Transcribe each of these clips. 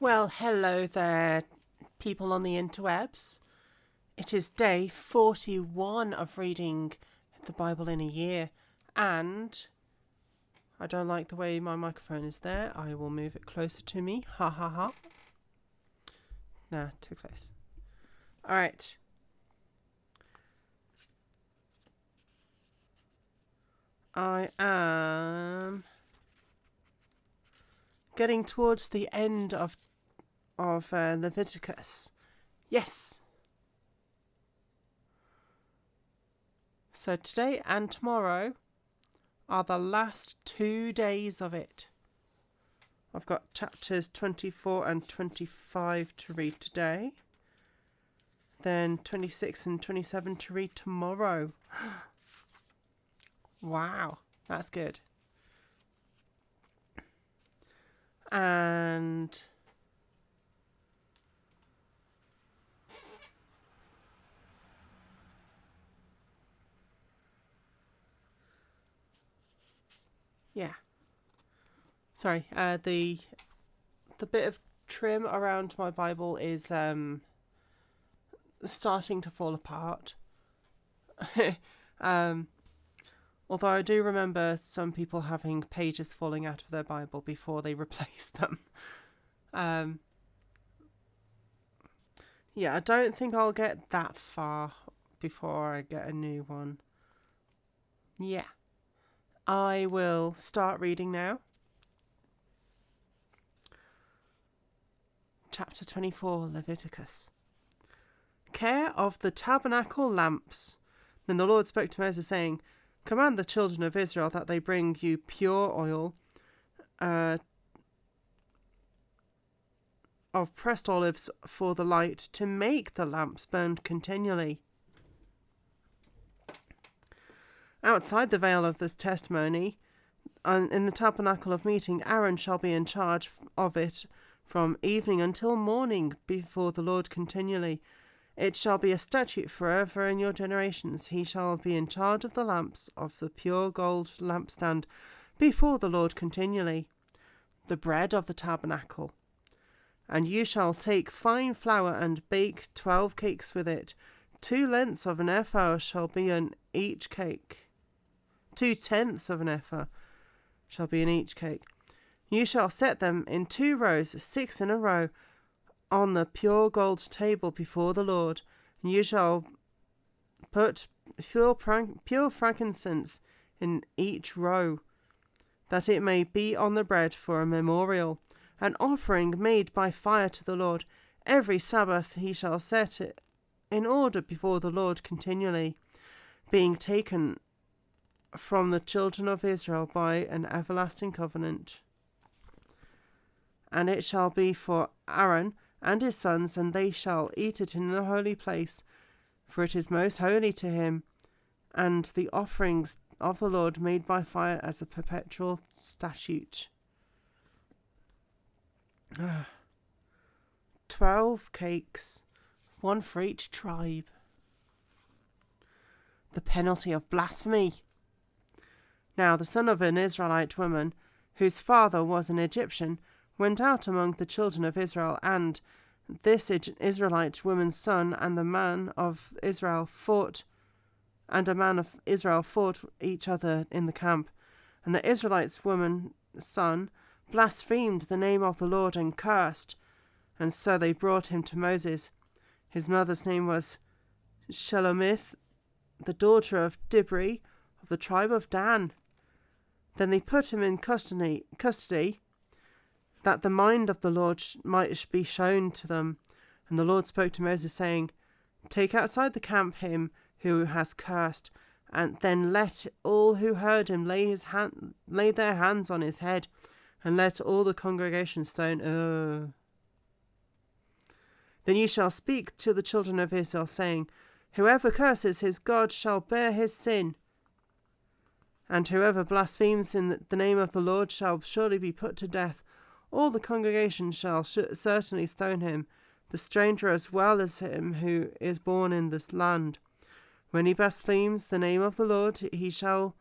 Well, hello there, people on the interwebs. It is day 41 of reading the Bible in a year, and I don't like the way my microphone is there. I will move it closer to me. Ha ha ha. Nah, too close. Alright. I am getting towards the end of Leviticus. Yes! So today and tomorrow are the last 2 days of it. I've got chapters 24 and 25 to read today. Then 26 and 27 to read tomorrow. Wow, that's good. And yeah. Sorry, the bit of trim around my Bible is starting to fall apart. Although I do remember some people having pages falling out of their Bible before they replace them. Yeah, I don't think I'll get that far before I get a new one. Yeah. I will start reading now. Chapter 24, Leviticus. Care of the tabernacle lamps. Then the Lord spoke to Moses, saying, Command the children of Israel that they bring you pure oil of pressed olives for the light, to make the lamps burn continually. Outside the veil of the testimony, in the tabernacle of meeting, Aaron shall be in charge of it from evening until morning before the Lord continually. It shall be a statute forever in your generations. He shall be in charge of the lamps of the pure gold lampstand before the Lord continually. The bread of the tabernacle. And you shall take fine flour and bake 12 cakes with it. 2 lengths of an ephah shall be in each cake. 2/10 of an ephah shall be in each cake. You shall set them in 2 rows, 6 in a row, on the pure gold table before the Lord. And you shall put pure frankincense in each row, that it may be on the bread for a memorial, an offering made by fire to the Lord. Every Sabbath he shall set it in order before the Lord continually, being taken from the children of Israel by an everlasting covenant. And it shall be for Aaron and his sons, and they shall eat it in the holy place, for it is most holy to him, and the offerings of the Lord made by fire as a perpetual statute. 12 cakes, 1 for each tribe. The penalty of blasphemy. Now the son of an Israelite woman, whose father was an Egyptian, went out among the children of Israel, and this Israelite woman's son and the man of Israel fought, each other in the camp. And the Israelite woman's son blasphemed the name of the Lord and cursed, and so they brought him to Moses. His mother's name was Shelomith, the daughter of Dibri of the tribe of Dan. Then they put him in custody, that the mind of the Lord might be shown to them. And the Lord spoke to Moses, saying, Take outside the camp him who has cursed, and then let all who heard him lay their hands on his head, and let all the congregation stone. Then you shall speak to the children of Israel, saying, Whoever curses his God shall bear his sin, and whoever blasphemes in the name of the Lord shall surely be put to death. All the congregation shall certainly stone him, the stranger as well as him who is born in this land. When he blasphemes the name of the Lord, he shall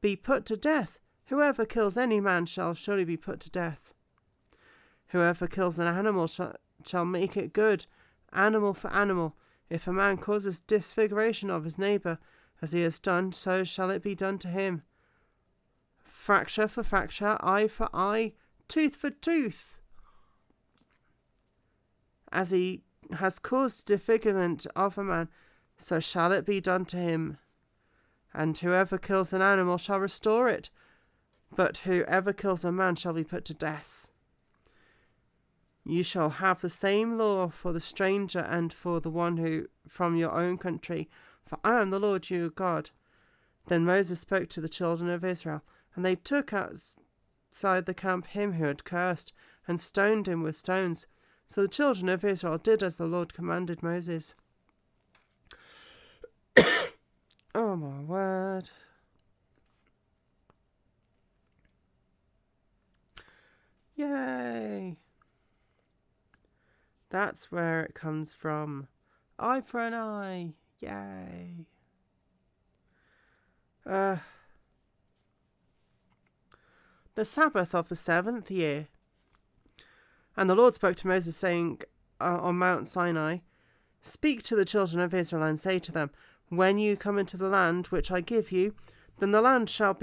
be put to death. Whoever kills any man shall surely be put to death. Whoever kills an animal shall make it good, animal for animal. If a man causes disfiguration of his neighbour, as he has done, so shall it be done to him. Fracture for fracture, eye for eye, tooth for tooth. As he has caused disfigurement of a man, so shall it be done to him. And whoever kills an animal shall restore it, but whoever kills a man shall be put to death. You shall have the same law for the stranger and for the one who from your own country, for I am the Lord your God. Then Moses spoke to the children of Israel, and they took outside the camp him who had cursed, and stoned him with stones. So the children of Israel did as the Lord commanded Moses. Oh my word. Yay. That's where it comes from. Eye for an eye. Yay. The Sabbath of the 7th year. And the Lord spoke to Moses, saying on Mount Sinai, Speak to the children of Israel, and say to them, When you come into the land which I give you, then the land shall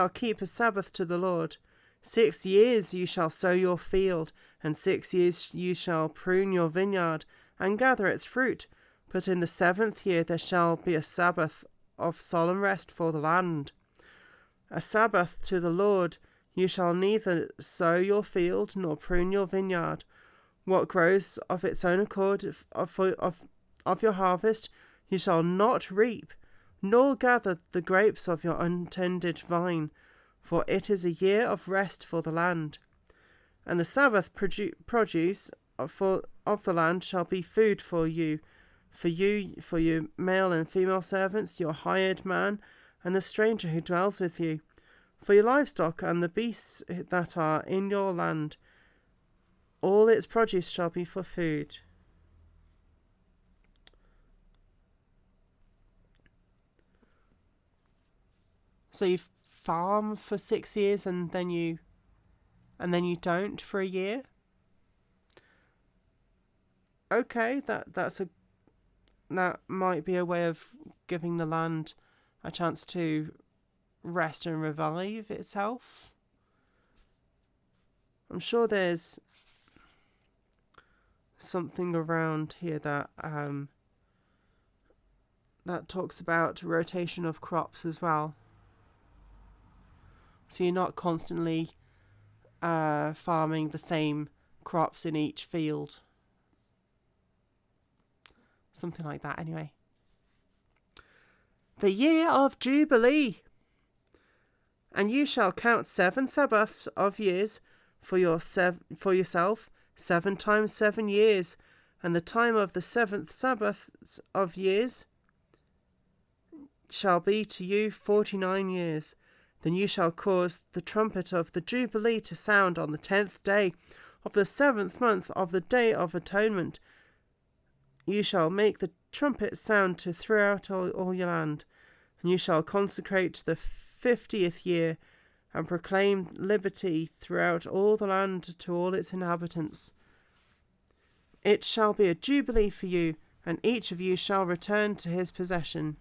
keep a Sabbath to the Lord. 6 years you shall sow your field, and 6 years you shall prune your vineyard, and gather its fruit. But in the 7th year there shall be a Sabbath of solemn rest for the land. A Sabbath to the Lord. You shall neither sow your field nor prune your vineyard. What grows of its own accord of your harvest you shall not reap, nor gather the grapes of your untended vine, for it is a year of rest for the land. And the Sabbath produce of the land shall be food for your male and female servants, your hired man, and the stranger who dwells with you, for your livestock and the beasts that are in your land. All its produce shall be for food. So you farm for 6 years and then you don't for a year? Okay, that might be a way of giving the land a chance to rest and revive itself. I'm sure there's something around here that talks about rotation of crops as well. So you're not constantly farming the same crops in each field. Something like that, anyway. The year of Jubilee. And you shall count 7 Sabbaths of years for yourself, 7 times 7 years, and the time of the 7th Sabbath of years shall be to you 49 years. Then you shall cause the trumpet of the Jubilee to sound on the 10th day of the 7th month of the Day of Atonement. You shall make the trumpet sound throughout all your land, and you shall consecrate the 50th year, and proclaim liberty throughout all the land to all its inhabitants. It shall be a jubilee for you, and each of you shall return to his possession,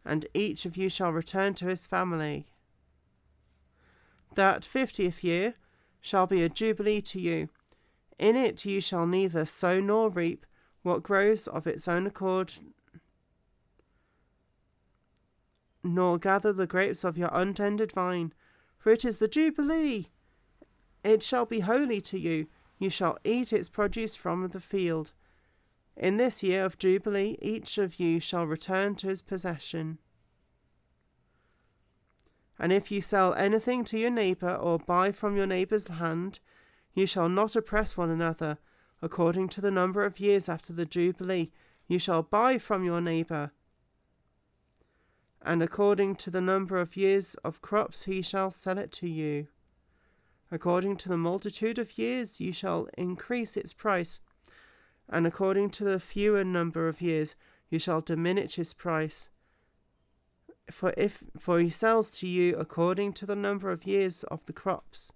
and each of you shall return to his family. That 50th year shall be a jubilee to you. In it you shall neither sow nor reap what grows of its own accord, nor gather the grapes of your untended vine, for it is the Jubilee. It shall be holy to you. You shall eat its produce from the field. In this year of Jubilee each of you shall return to his possession. And if you sell anything to your neighbour, or buy from your neighbour's hand, you shall not oppress one another. According to the number of years after the Jubilee, you shall buy from your neighbour. And according to the number of years of crops he shall sell it to you. According to the multitude of years you shall increase its price, and according to the fewer number of years you shall diminish his price. For he sells to you according to the number of years of the crops,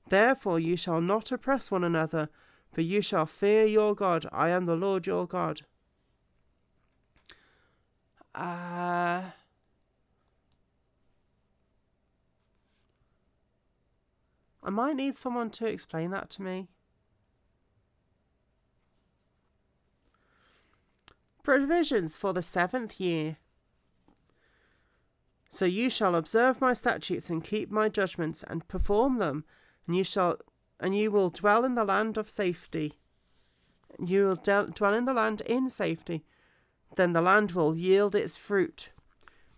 Therefore you shall not oppress one another, but you shall fear your God. I am the Lord your God. I might need someone to explain that to me. Provisions for the 7th year. So you shall observe my statutes and keep my judgments and perform them, and you will dwell in the land of safety. You will dwell in the land in safety. Then the land will yield its fruit,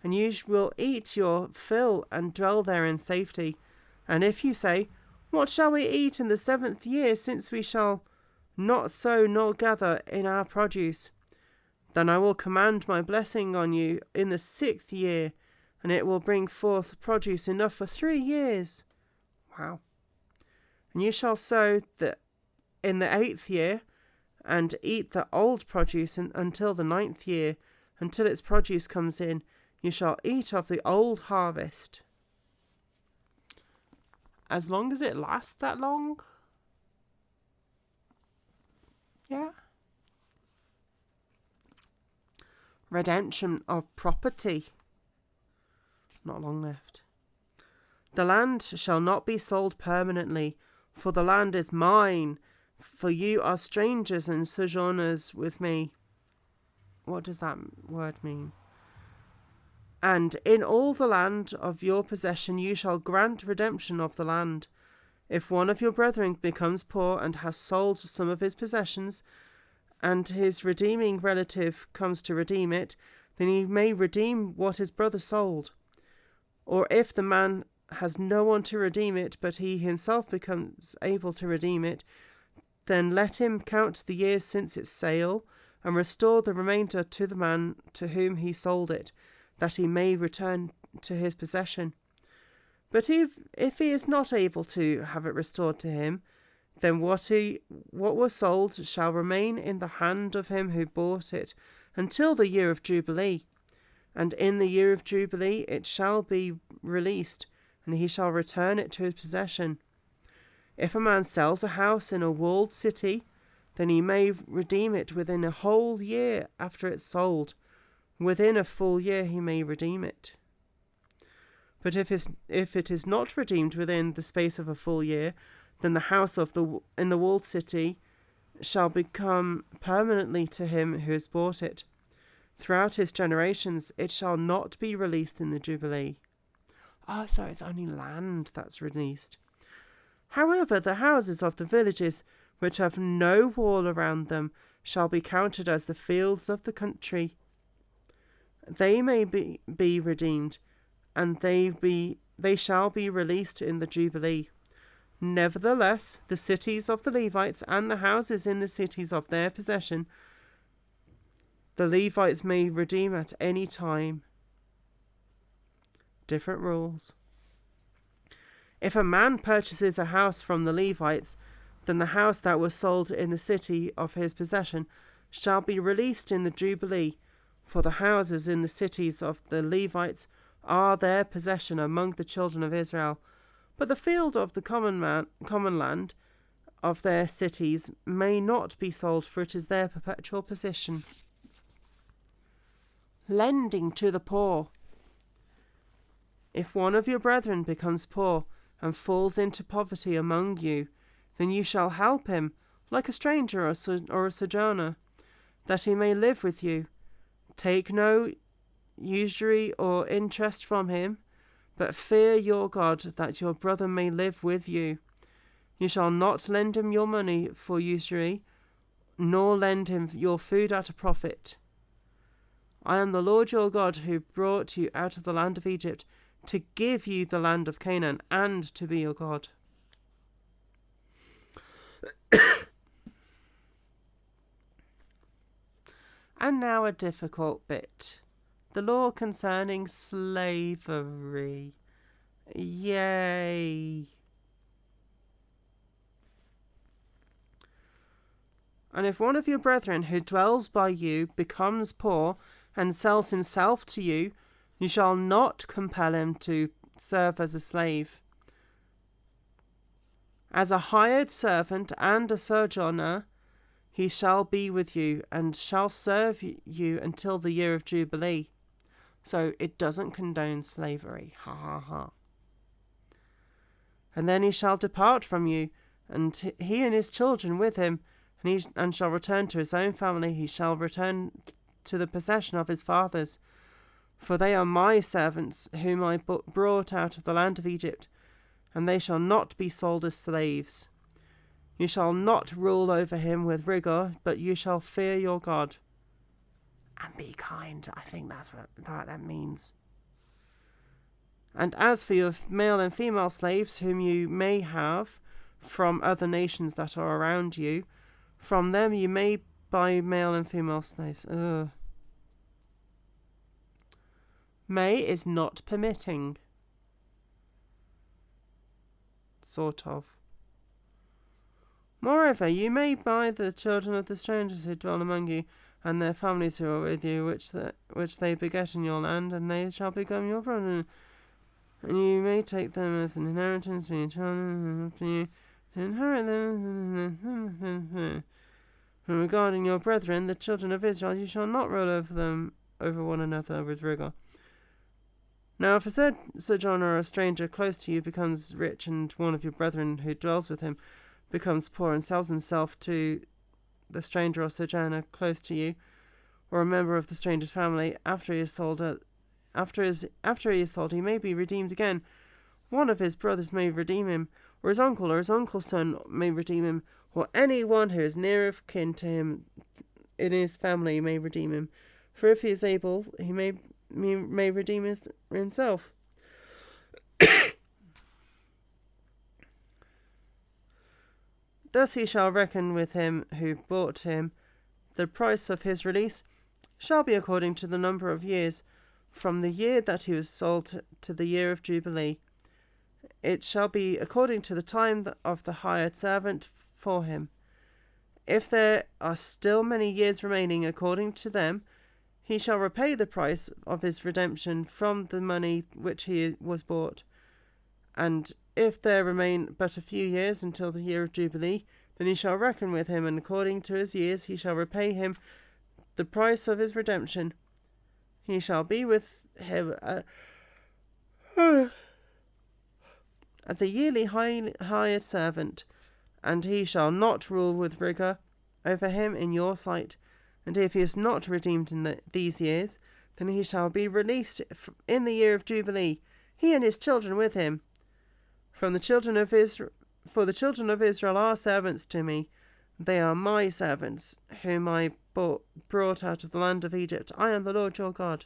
and you will eat your fill and dwell there in safety. And if you say, what shall we eat in the 7th year, since we shall not sow nor gather in our produce? Then I will command my blessing on you in the 6th year, and it will bring forth produce enough for 3 years. Wow. And you shall sow in the 8th year, and eat the old produce until the 9th year, until its produce comes in. You shall eat of the old harvest. As long as it lasts that long? Yeah. Redemption of property. Not long left. The land shall not be sold permanently, for the land is mine, for you are strangers and sojourners with me. What does that word mean? And in all the land of your possession you shall grant redemption of the land. If one of your brethren becomes poor and has sold some of his possessions, and his redeeming relative comes to redeem it, then he may redeem what his brother sold. Or if the man has no one to redeem it, but he himself becomes able to redeem it, then let him count the years since its sale, and restore the remainder to the man to whom he sold it, that he may return to his possession. But if he is not able to have it restored to him, then what was sold shall remain in the hand of him who bought it until the year of Jubilee. And in the year of Jubilee it shall be released, and he shall return it to his possession. If a man sells a house in a walled city, then he may redeem it within a whole year after it's sold. Within a full year he may redeem it. But if it is not redeemed within the space of a full year, then the house in the walled city shall become permanently to him who has bought it. Throughout his generations it shall not be released in the Jubilee. Oh, so it's only land that's released. However, the houses of the villages which have no wall around them shall be counted as the fields of the country. They may be redeemed, and they shall be released in the Jubilee. Nevertheless, the cities of the Levites and the houses in the cities of their possession, the Levites may redeem at any time. Different rules. If a man purchases a house from the Levites, then the house that was sold in the city of his possession shall be released in the Jubilee, for the houses in the cities of the Levites are their possession among the children of Israel. But the field of the common land of their cities may not be sold, for it is their perpetual possession. Lending to the poor. If one of your brethren becomes poor and falls into poverty among you, then you shall help him, like a stranger or a sojourner, that he may live with you. Take no usury or interest from him, but fear your God, that your brother may live with you. You shall not lend him your money for usury, nor lend him your food at a profit. I am the Lord your God, who brought you out of the land of Egypt, to give you the land of Canaan, and to be your God. And now a difficult bit. The law concerning slavery. Yay. And if one of your brethren who dwells by you becomes poor and sells himself to you, you shall not compel him to serve as a slave. As a hired servant and a sojourner, he shall be with you and shall serve you until the year of Jubilee. So it doesn't condone slavery. Ha ha ha. And then he shall depart from you, and he and his children with him, and shall return to his own family. He shall return to the possession of his fathers. For they are my servants, whom I brought out of the land of Egypt, and they shall not be sold as slaves. You shall not rule over him with rigour, but you shall fear your God. And be kind. I think that's what that means. And as for your male and female slaves, whom you may have from other nations that are around you, from them you may buy male and female slaves. May is not permitting. Sort of. Moreover, you may buy the children of the strangers who dwell among you, and their families who are with you, which they beget in your land, and they shall become your brethren. And you may take them as an inheritance for your children after you, to inherit them. And regarding your brethren, the children of Israel, you shall not rule over them over one another with rigour. Now if a sojourner or a stranger close to you becomes rich, and one of your brethren who dwells with him becomes poor and sells himself to the stranger or sojourner close to you, or a member of the stranger's family, after he is sold, he may be redeemed again. One of his brothers may redeem him, or his uncle's son may redeem him, or anyone who is near of kin to him in his family may redeem him. For if he is able, he may redeem himself. Thus he shall reckon with him who bought him. The price of his release shall be according to the number of years, from the year that he was sold to the year of Jubilee. It shall be according to the time of the hired servant for him. If there are still many years remaining according to them, he shall repay the price of his redemption from the money which he was bought. And if there remain but a few years until the year of Jubilee, then he shall reckon with him, and according to his years he shall repay him the price of his redemption. He shall be with him as a yearly hired servant, and he shall not rule with rigour over him in your sight. And if he is not redeemed in these years, then he shall be released in the year of Jubilee, he and his children with him. For the children of Israel are servants to me. They are my servants, whom I brought out of the land of Egypt. I am the Lord your God.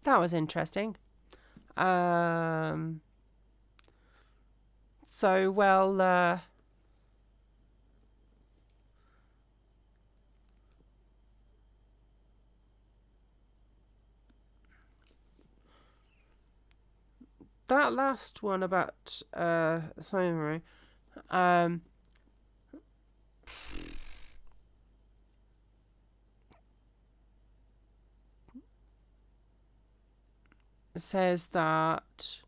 That was interesting. That last one about slavery, says that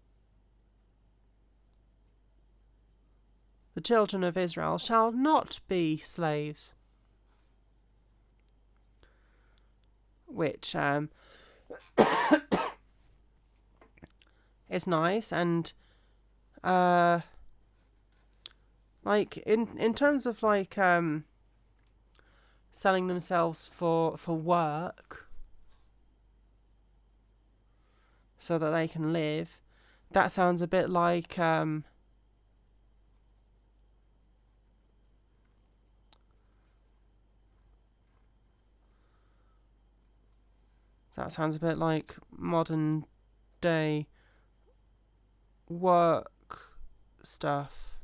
the children of Israel shall not be slaves, which is nice. And like in terms of like selling themselves for work so that they can live, that sounds a bit like modern day work stuff.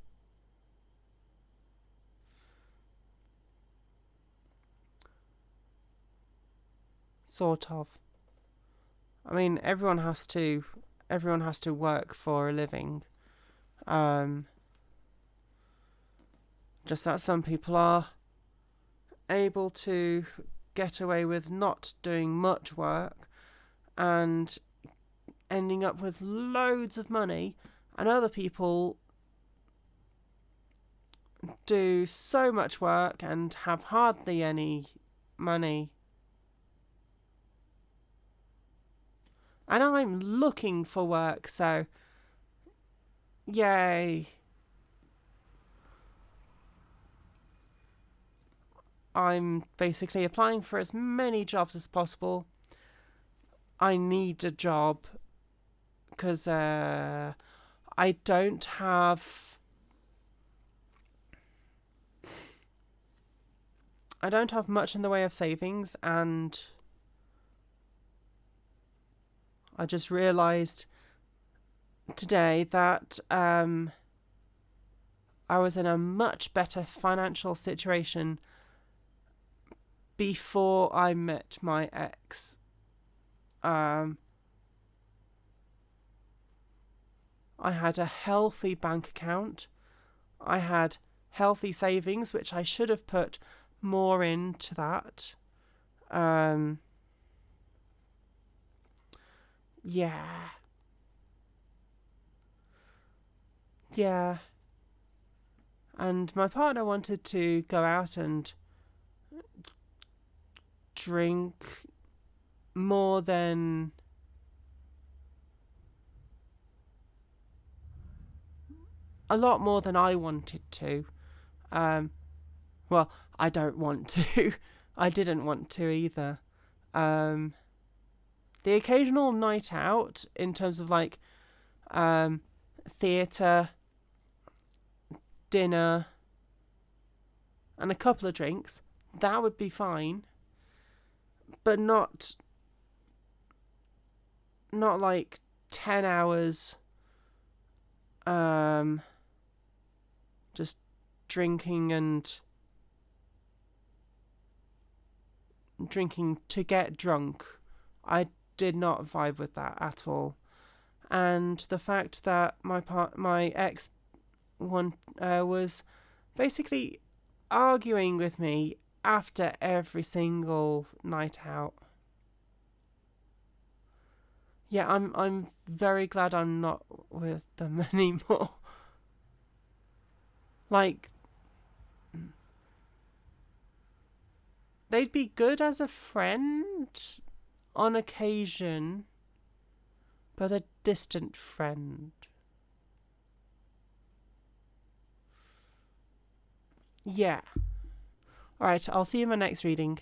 Sort of. I mean, everyone has to work for a living. Just that some people are able to get away with not doing much work and ending up with loads of money, and other people do so much work and have hardly any money. And I'm looking for work, so yay. I'm basically applying for as many jobs as possible. I need a job because I don't have much in the way of savings, and I just realised today that I was in a much better financial situation before I met my ex. I had a healthy bank account. I had healthy savings, which I should have put more into that. Yeah. And my partner wanted to go out and drink more than a lot more than I wanted to. Well, I don't want to. I didn't want to either. The occasional night out in terms of like theatre, dinner, and a couple of drinks, that would be fine. But not like 10 hours just drinking to get drunk. I did not vibe with that at all. And the fact that my ex was basically arguing with me after every single night out. Yeah, I'm very glad I'm not with them anymore. Like, they'd be good as a friend on occasion, but a distant friend. Yeah. Alright, I'll see you in my next reading.